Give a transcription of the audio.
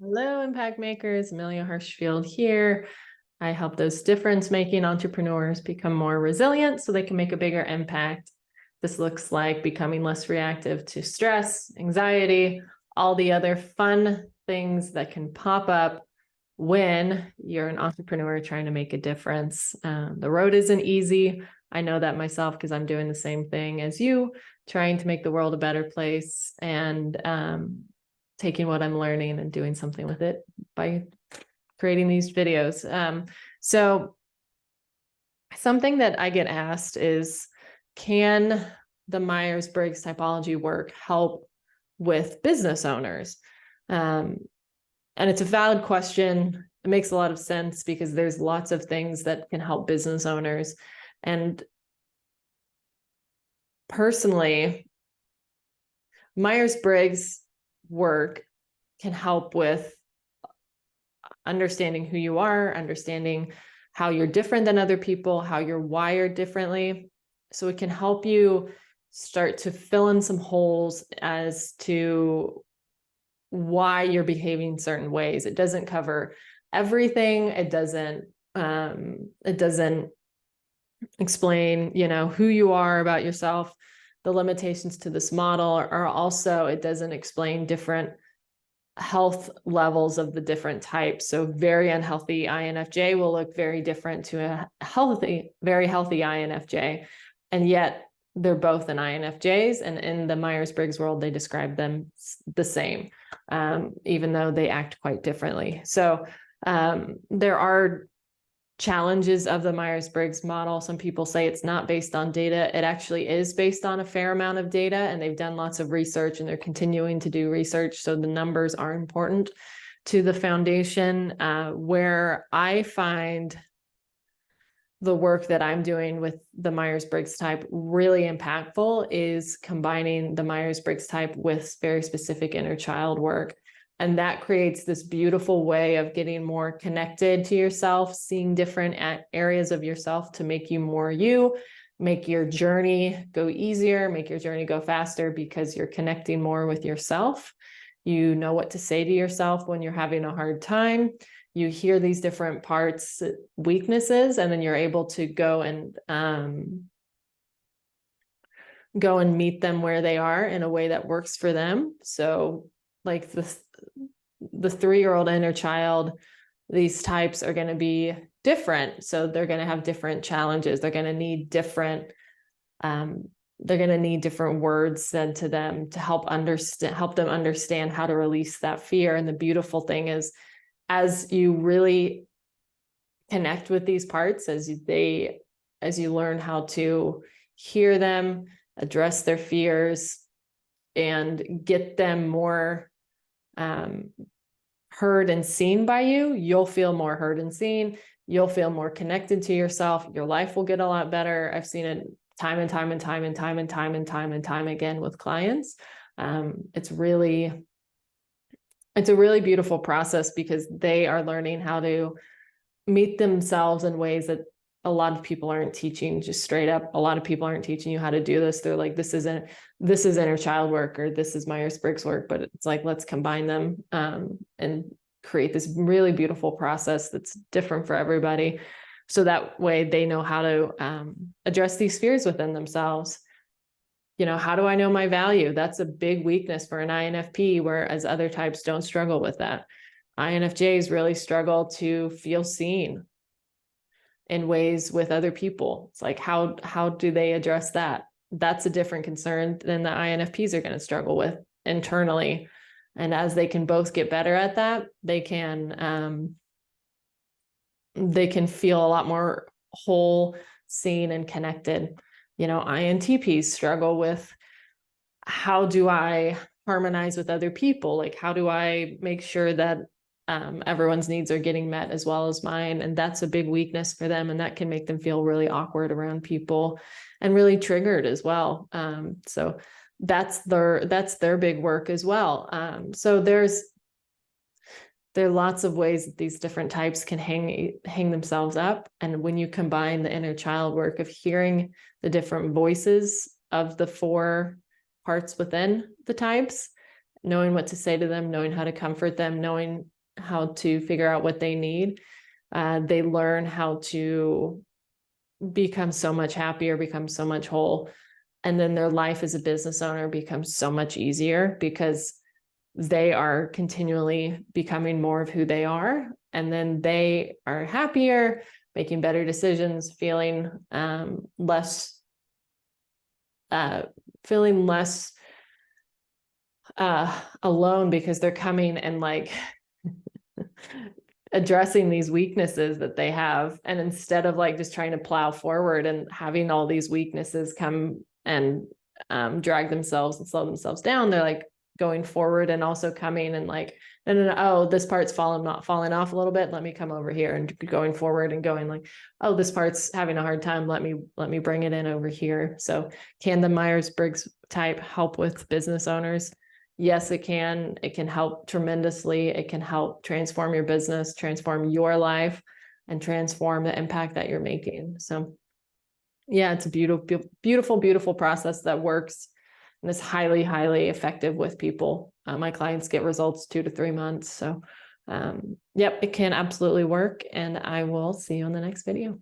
Hello, impact makers. Amelia Hirschfield here. I help those difference-making entrepreneurs become more resilient so they can make a bigger impact. This looks like becoming less reactive to stress, anxiety, all the other fun things that can pop up when you're an entrepreneur trying to make a difference. The road isn't easy. I know that myself because I'm doing the same thing as you, trying to make the world a better place and taking what I'm learning and doing something with it by creating these videos. So something that I get asked is, can the Myers-Briggs typology work help with business owners? And it's a valid question. It makes a lot of sense because there's lots of things that can help business owners. And personally, Myers-Briggs work can help with understanding who you are, understanding how you're different than other people, how you're wired differently. So it can help you start to fill in some holes as to why you're behaving certain ways. It doesn't cover everything. It doesn't explain, who you are about yourself. The limitations to this model are also, it doesn't explain different health levels of the different types. So very unhealthy INFJ will look very different to a very healthy INFJ. And yet they're both in INFJs. And in the Myers-Briggs world, they describe them the same, even though they act quite differently. So there are challenges of the Myers-Briggs model. Some people say it's not based on data. It actually is based on a fair amount of data, and they've done lots of research and they're continuing to do research. So the numbers are important to the foundation. Where I find the work that I'm doing with the Myers-Briggs type really impactful is combining the Myers-Briggs type with very specific inner child work. And that creates this beautiful way of getting more connected to yourself, seeing different areas of yourself to make you more you, make your journey go easier, make your journey go faster because you're connecting more with yourself. You know what to say to yourself when you're having a hard time. You hear these different parts, weaknesses, and then you're able to go and meet them where they are in a way that works for them. So like the 3-year-old inner child, these types are going to be different. So they're going to have different challenges. They're going to need different words said to them to help them understand how to release that fear. And the beautiful thing is, as you really connect with these parts, as you learn how to hear them, address their fears, and get them more heard and seen by you, you'll feel more heard and seen. You'll feel more connected to yourself. Your life will get a lot better. I've seen it time and time again with clients. It's a really beautiful process because they are learning how to meet themselves in ways that a lot of people aren't teaching. Just straight up, a lot of people aren't teaching you how to do this. They're like, this is inner child work, or this is Myers-Briggs work, but it's like, let's combine them and create this really beautiful process that's different for everybody. So that way they know how to address these fears within themselves. How do I know my value? That's a big weakness for an INFP, whereas other types don't struggle with that. INFJs really struggle to feel seen in ways with other people. It's like, how do they address that? That's a different concern than the INFPs are going to struggle with internally. And as they can both get better at that, they can feel a lot more whole, seen, and connected. INTPs struggle with, how do I harmonize with other people? Like, how do I make sure that everyone's needs are getting met as well as mine? And that's a big weakness for them. And that can make them feel really awkward around people and really triggered as well. So that's their big work as well. So there are lots of ways that these different types can hang themselves up. And when you combine the inner child work of hearing the different voices of the 4 parts within the types, knowing what to say to them, knowing how to comfort them, knowing how to figure out what they need. They learn how to become so much happier, become so much whole. And then their life as a business owner becomes so much easier because they are continually becoming more of who they are. And then they are happier, making better decisions, feeling less alone, because they're coming and like addressing these weaknesses that they have. And instead of like just trying to plow forward and having all these weaknesses come and drag themselves and slow themselves down, they're like going forward and also coming and like, no, oh, this part's falling off a little bit, let me come over here, and going forward and going like, oh, this part's having a hard time, let me bring it in over here. So can the Myers-Briggs type help with business owners? Yes, it can. It can help tremendously. It can help transform your business, transform your life, and transform the impact that you're making. So yeah, it's a beautiful, beautiful, beautiful process that works and is highly, highly effective with people. My clients get results 2 to 3 months. So yep, it can absolutely work. And I will see you on the next video.